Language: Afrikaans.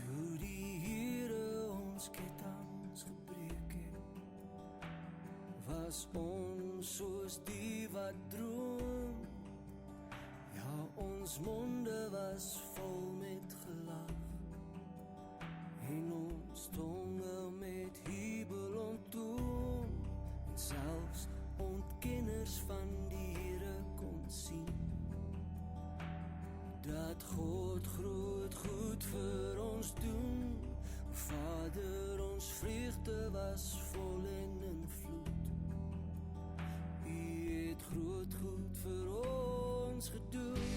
Toe die Here ons kettinge gebreek het, was ons soos die wat droom. Ja, ons monde was vol met gelach, en ons tonge met jubel onttoon, en selfs ontkenners van die Here kon sien, dat God groot goed vir ons doen. O Vader, ons vreugde was vol en in vloed. U het groot goed vir ons gedoen.